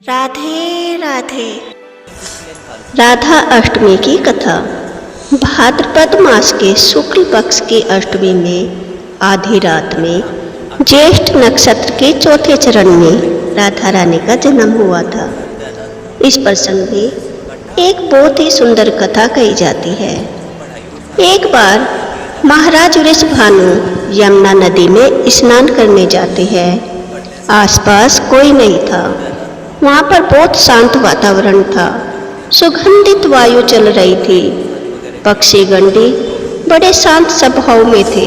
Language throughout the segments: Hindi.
राधे राधे। राधा अष्टमी की कथा। भाद्रपद मास के शुक्ल पक्ष की अष्टमी में आधी रात में ज्येष्ठ नक्षत्र के चौथे चरण में राधा रानी का जन्म हुआ था। इस प्रसंग में एक बहुत ही सुंदर कथा कही जाती है। एक बार महाराज वृषभानु यमुना नदी में स्नान करने जाते हैं। आसपास कोई नहीं था। वहाँ पर बहुत शांत वातावरण था। सुगंधित वायु चल रही थी। पक्षी गंडी बड़े शांत स्वभाव में थे।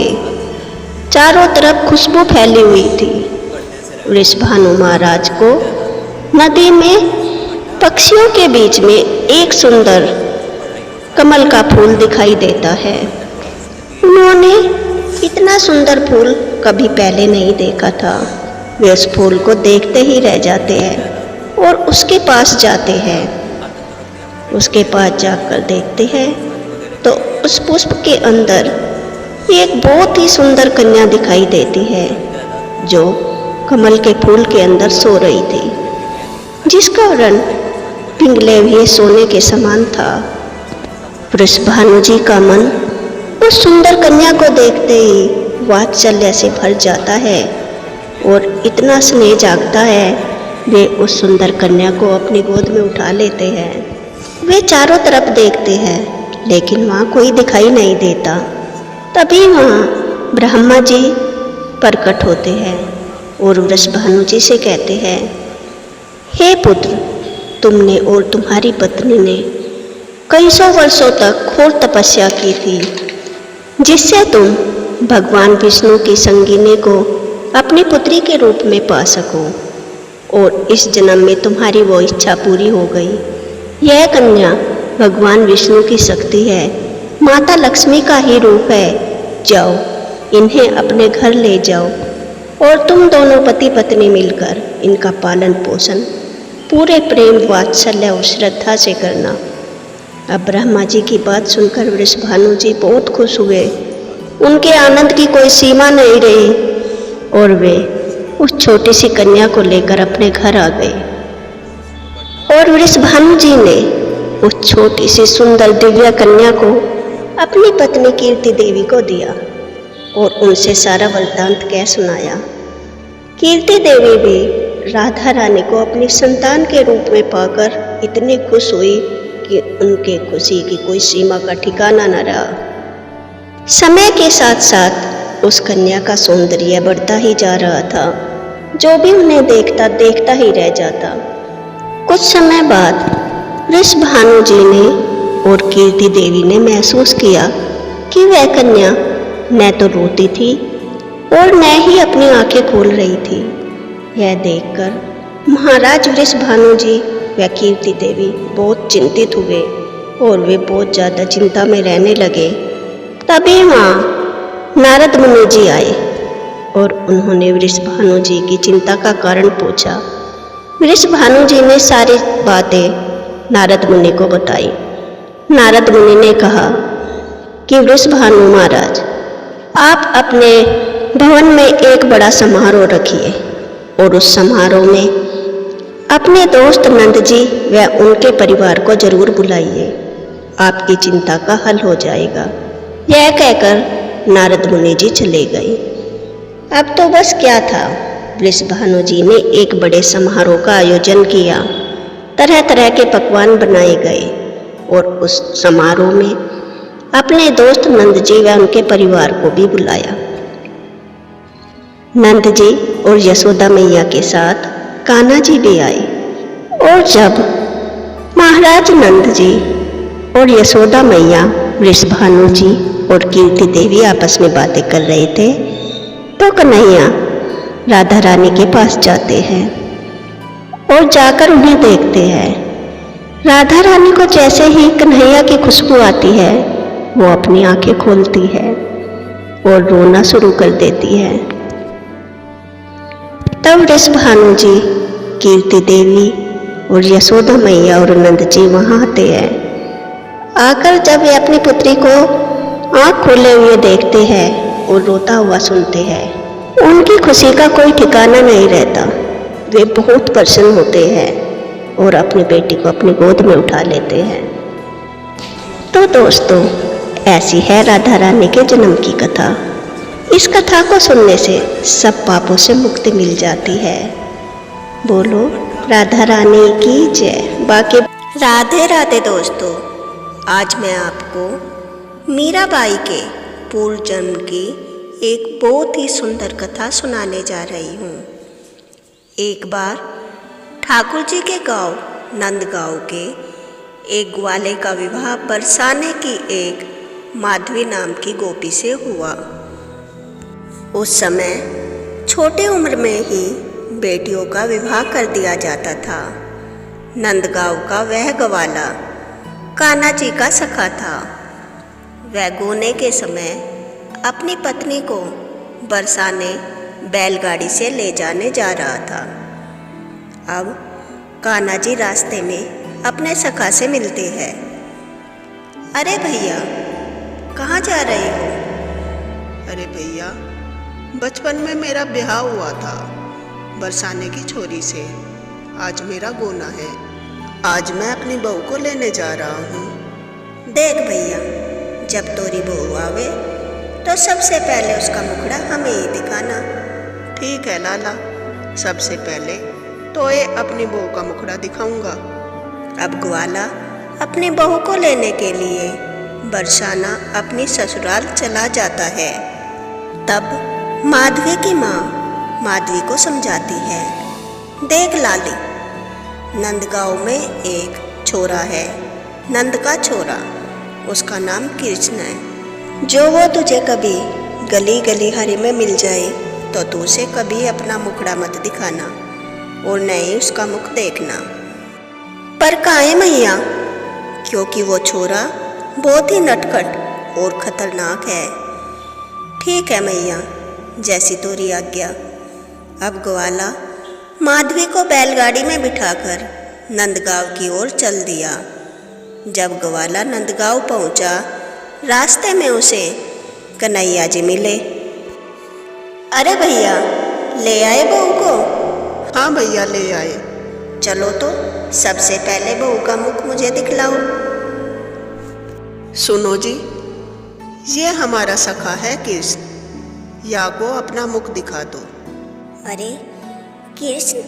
चारों तरफ खुशबू फैली हुई थी। वृषभानु महाराज को नदी में पक्षियों के बीच में एक सुंदर कमल का फूल दिखाई देता है। उन्होंने इतना सुंदर फूल कभी पहले नहीं देखा था। वे उस फूल को देखते ही रह जाते हैं और उसके पास जाते हैं। उसके पास जाकर देखते हैं तो उस पुष्प के अंदर एक बहुत ही सुंदर कन्या दिखाई देती है जो कमल के फूल के अंदर सो रही थी, जिसका रंग पिंगले हुए सोने के समान था। वृषभानु जी का मन उस सुंदर कन्या को देखते ही वात्सल्य से भर जाता है और इतना स्नेह जागता है। वे उस सुंदर कन्या को अपनी गोद में उठा लेते हैं। वे चारों तरफ देखते हैं लेकिन वहाँ कोई दिखाई नहीं देता। तभी वहाँ ब्रह्मा जी प्रकट होते हैं और वृषभानु जी से कहते हैं, हे पुत्र, तुमने और तुम्हारी पत्नी ने कई सौ वर्षों तक घोर तपस्या की थी, जिससे तुम भगवान विष्णु की संगिनी को अपनी पुत्री के रूप में पा सको, और इस जन्म में तुम्हारी वो इच्छा पूरी हो गई। यह कन्या भगवान विष्णु की शक्ति है, माता लक्ष्मी का ही रूप है। जाओ, इन्हें अपने घर ले जाओ और तुम दोनों पति पत्नी मिलकर इनका पालन पोषण पूरे प्रेम वात्सल्य और श्रद्धा से करना। अब ब्रह्मा जी की बात सुनकर वृषभानु जी बहुत खुश हुए। उनके आनंद की कोई सीमा नहीं रही और वे उस छोटी सी कन्या को लेकर अपने घर आ गए। और वृषभानु जी ने उस छोटी सी सुंदर दिव्य कन्या को अपनी पत्नी कीर्ति देवी को दिया और उनसे सारा वृत्तांत कह सुनाया। कीर्ति देवी भी राधा रानी को अपनी संतान के रूप में पाकर इतनी खुश हुई कि उनके खुशी की कोई सीमा का ठिकाना न रहा। समय के साथ साथ उस कन्या का सौंदर्य बढ़ता ही जा रहा था। जो भी उन्हें देखता देखता ही रह जाता। कुछ समय बाद वृषभानु जी ने और कीर्ति देवी ने महसूस किया कि वह कन्या न तो रोती थी और न ही अपनी आंखें खोल रही थी। यह देखकर महाराज वृषभानु जी व कीर्ति देवी बहुत चिंतित हुए और वे बहुत ज़्यादा चिंता में रहने लगे। तभी वहाँ नारद मुनि जी आए और उन्होंने वृषभानु जी की चिंता का कारण पूछा। वृषभानु जी ने सारी बातें नारद मुनि को बताई। नारद मुनि ने कहा कि वृषभानु महाराज, आप अपने भवन में एक बड़ा समारोह रखिए और उस समारोह में अपने दोस्त नंद जी व उनके परिवार को जरूर बुलाइए। आपकी चिंता का हल हो जाएगा। यह कहकर नारद मुनि जी चले गए। अब तो बस क्या था, वृषभानु जी ने एक बड़े समारोह का आयोजन किया। तरह तरह के पकवान बनाए गए और उस समारोह में अपने दोस्त नंद जी व उनके परिवार को भी बुलाया। नंद जी और यशोदा मैया के साथ कान्हा जी भी आए। और जब महाराज नंद जी और यशोदा मैया, वृषभानु जी और कीर्ति देवी आपस में बातें कर रहे थे तो कन्हैया राधा रानी के पास जाते हैं और जाकर उन्हें देखते हैं। राधा रानी को जैसे ही कन्हैया की खुशबू आती है वो अपनी आंखें खोलती है और रोना शुरू कर देती है। तब वृषभानु जी, कीर्ति देवी और यशोदा मैया और नंद जी वहाँ आते हैं। आकर जब वे अपनी पुत्री को आँख खोले हुए देखते हैं और रोता हुआ सुनते हैं, उनकी खुशी का कोई ठिकाना नहीं रहता। वे बहुत प्रसन्न होते हैं और अपनी बेटी को अपनी गोद में उठा लेते हैं। तो दोस्तों, ऐसी है राधा रानी के जन्म की कथा। इस कथा को सुनने से सब पापों से मुक्ति मिल जाती है। बोलो राधा रानी की जय। बाकी राधे राधे दोस्तों, आज मैं आपको मीराबाई के पूर्व जन्म की एक बहुत ही सुंदर कथा सुनाने जा रही हूँ। एक बार ठाकुर जी के गांव नंदगांव के एक ग्वाले का विवाह बरसाने की एक माधवी नाम की गोपी से हुआ। उस समय छोटी उम्र में ही बेटियों का विवाह कर दिया जाता था। नंदगांव का वह ग्वाला कान्हा जी का सखा था। वह गोने के समय अपनी पत्नी को बरसाने बैलगाड़ी से ले जाने जा रहा था। अब कान्हा जी रास्ते में अपने सखा से मिलते हैं। अरे भैया, कहाँ जा रहे हो? अरे भैया, बचपन में मेरा ब्याह हुआ था बरसाने की छोरी से। आज मेरा गोना है। आज मैं अपनी बहू को लेने जा रहा हूँ। देख भैया, जब तोरी बहू आवे तो सबसे पहले उसका मुखड़ा हमें ही दिखाना। ठीक है लाला, सबसे पहले तो ये अपनी बहू का मुखड़ा दिखाऊंगा। अब ग्वाला अपनी बहू को लेने के लिए बरसाना अपनी ससुराल चला जाता है। तब माधवी की माँ माधवी को समझाती है, देख लाली, नंदगांव में एक छोरा है, नंद का छोरा, उसका नाम कृष्ण है। जो वो तुझे कभी गली गली हरी में मिल जाए तो तू उसे कभी अपना मुखड़ा मत दिखाना और न ही उसका मुख देखना। पर काहे मैया? क्योंकि वो छोरा बहुत ही नटखट और खतरनाक है। ठीक है मैया, जैसी तोरी आज्ञा। अब ग्वाला माधवी को बैलगाड़ी में बिठाकर नंदगांव की ओर चल दिया। जब ग्वाला नंदगांव पहुंचा, रास्ते में उसे कन्हैया जी मिले। अरे भैया, ले आए बहू को? हाँ भैया, ले आए। चलो तो सबसे पहले बहू का मुख मुझे दिखलाओ। सुनो जी, ये हमारा सखा है कृष्ण, या को अपना मुख दिखा दो। अरे कृष्ण,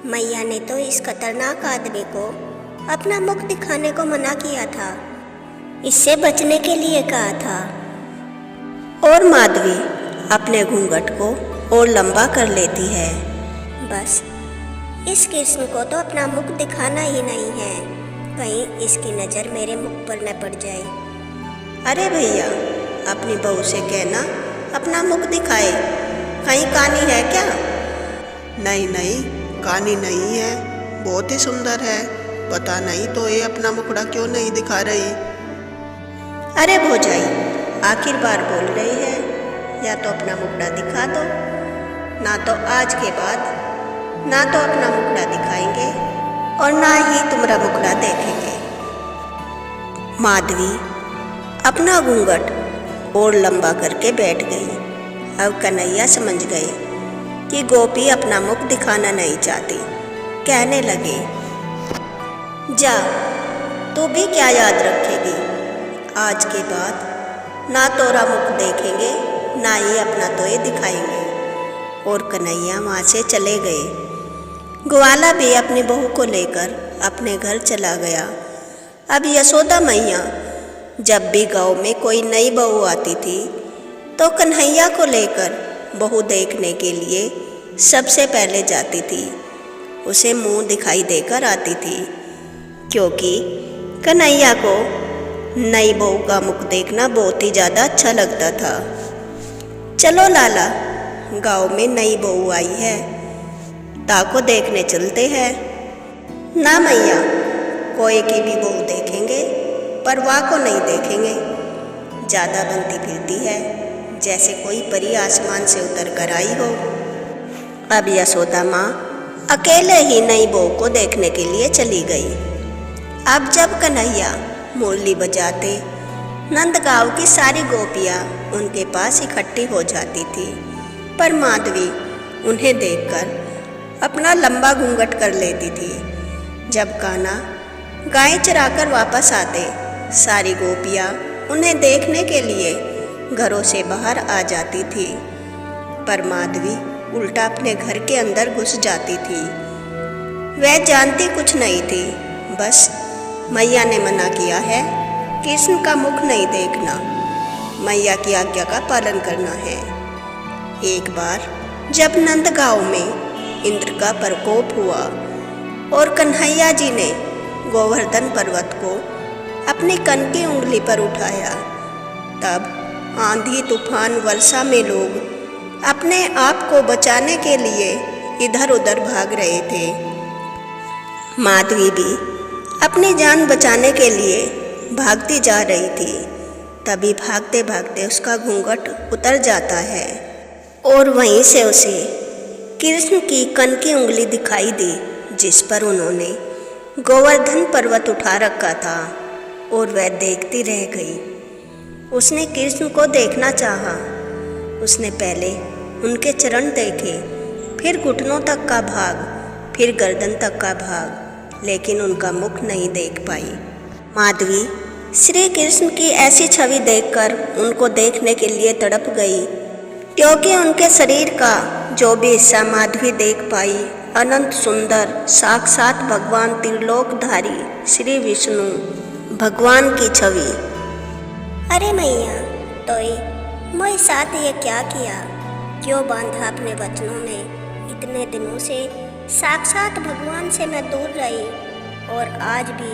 मैया ने तो इस खतरनाक आदमी को अपना मुख दिखाने को मना किया था, इससे बचने के लिए कहा था। और माधवी अपने घूंघट को और लंबा कर लेती है। बस इस कृष्ण को तो अपना मुख दिखाना ही नहीं है, कहीं इसकी नज़र मेरे मुख पर न पड़ जाए। अरे भैया, अपनी बहू से कहना अपना मुख दिखाए, कहीं कानी है क्या? नहीं नहीं, कानी नहीं है, बहुत ही सुंदर है। पता नहीं तो ये अपना मुखड़ा क्यों नहीं दिखा रही। अरे भौजाई, आखिर बार बोल रही है, या तो अपना मुखड़ा दिखा दो, ना तो आज के बाद ना तो अपना मुखड़ा दिखाएंगे और ना ही तुम्हारा मुखड़ा देखेंगे। माधवी अपना घूंघट और लंबा करके बैठ गई। अब कन्हैया समझ गए कि गोपी अपना मुख दिखाना नहीं चाहती। कहने लगे, जा, तू भी क्या याद रखेगी, आज के बाद ना तोरा मुख देखेंगे ना ही अपना तो ये दिखाएंगे। और कन्हैया वहाँ से चले गए। ग्वाला भी अपनी बहू को लेकर अपने घर चला गया। अब यशोदा मैया जब भी गांव में कोई नई बहू आती थी तो कन्हैया को लेकर बहू देखने के लिए सबसे पहले जाती थी। उसे मुंह दिखाई देकर आती थी, क्योंकि कन्हैया को नई बहू का मुख देखना बहुत ही ज़्यादा अच्छा लगता था। चलो लाला, गांव में नई बहू आई है, ताको देखने चलते हैं। ना मैया, कोई की भी बहू देखेंगे पर वाह को नहीं देखेंगे। ज़्यादा बनती फिरती है, जैसे कोई परी आसमान से उतर कर आई हो। अब यशोदा माँ अकेले ही नई बहू को देखने के लिए चली गई। अब जब कन्हैया मुरली बजाते, नंदगांव की सारी गोपियाँ उनके पास इकट्ठी हो जाती थी, पर माधवी उन्हें देखकर अपना लंबा घूंघट कर लेती थी। जब कान्हा गाय चराकर वापस आते, सारी गोपियाँ उन्हें देखने के लिए घरों से बाहर आ जाती थी, पर माधवी उल्टा अपने घर के अंदर घुस जाती थी। वह जानती कुछ नहीं थी, बस मैया ने मना किया है, कृष्ण का मुख नहीं देखना, मैया की आज्ञा का पालन करना है। एक बार जब नंदगांव में इंद्र का प्रकोप हुआ और कन्हैया जी ने गोवर्धन पर्वत को अपनी कन की उंगली पर उठाया, तब आंधी तूफान वर्षा में लोग अपने आप को बचाने के लिए इधर उधर भाग रहे थे। माधवी भी अपनी जान बचाने के लिए भागती जा रही थी। तभी भागते भागते उसका घूंघट उतर जाता है और वहीं से उसे कृष्ण की कन की उंगली दिखाई दी, जिस पर उन्होंने गोवर्धन पर्वत उठा रखा था, और वह देखती रह गई। उसने कृष्ण को देखना चाहा। उसने पहले उनके चरण देखे, फिर घुटनों तक का भाग, फिर गर्दन तक का भाग, लेकिन उनका मुख नहीं देख पाई। माधवी श्री कृष्ण की ऐसी छवि देखकर उनको देखने के लिए तड़प गई, क्योंकि उनके शरीर का जो भी हिस्सा माधवी देख पाई, अनंत सुंदर साक्षात भगवान त्रिलोकधारी श्री विष्णु भगवान की छवि। अरे मैया, तोई मोए साथ ये क्या किया? क्यों बांधा अपने वचनों में? इतने दिनों से साक्षात भगवान से मैं दूर रही और आज भी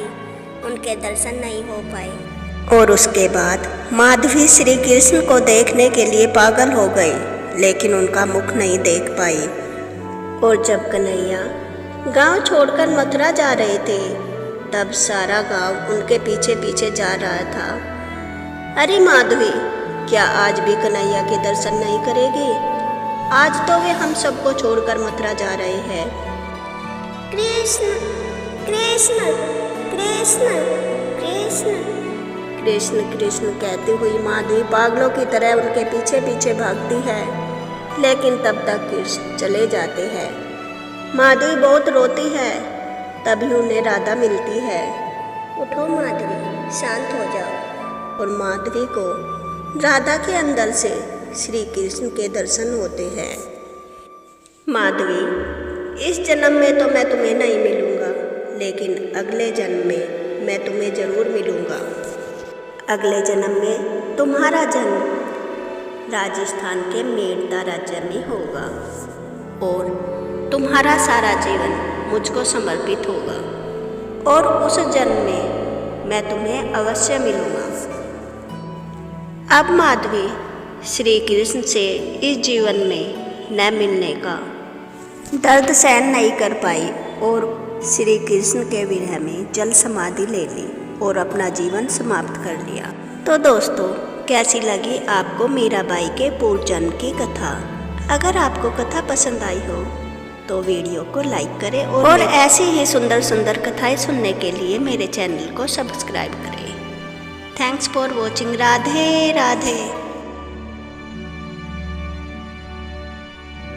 उनके दर्शन नहीं हो पाए। और उसके बाद माधवी श्री कृष्ण को देखने के लिए पागल हो गई, लेकिन उनका मुख नहीं देख पाई। और जब कन्हैया गांव छोड़कर मथुरा जा रहे थे, तब सारा गांव उनके पीछे पीछे जा रहा था। अरे माधवी, क्या आज भी कन्हैया के दर्शन नहीं करेगी? आज तो वे हम सबको छोड़कर मथुरा जा रहे हैं। कृष्ण कृष्ण कृष्ण कृष्ण कृष्ण कृष्ण कहती हुई माधवी पागलों की तरह उनके पीछे पीछे भागती है, लेकिन तब तक कृष्ण चले जाते हैं। माधवी बहुत रोती है, तभी उन्हें राधा मिलती है। उठो माधवी, शांत हो जाओ। और माधवी को राधा के अंदर से श्री कृष्ण के दर्शन होते हैं। माधवी, इस जन्म में तो मैं तुम्हें नहीं मिलूंगा, लेकिन अगले जन्म में मैं तुम्हें जरूर मिलूंगा। अगले जन्म में तुम्हारा जन्म राजस्थान के मेड़ता राज्य में होगा और तुम्हारा सारा जीवन मुझको समर्पित होगा, और उस जन्म में मैं तुम्हें अवश्य मिलूंगा। अब माधवी श्री कृष्ण से इस जीवन में न मिलने का दर्द सहन नहीं कर पाई और श्री कृष्ण के विरह में जल समाधि ले ली और अपना जीवन समाप्त कर लिया। तो दोस्तों, कैसी लगी आपको मीराबाई के पूर्व जन्म की कथा? अगर आपको कथा पसंद आई हो तो वीडियो को लाइक करें और ऐसी ही सुंदर सुंदर कथाएं सुनने के लिए मेरे चैनल को सब्सक्राइब करें। Thanks for watching. Radhe Radhe.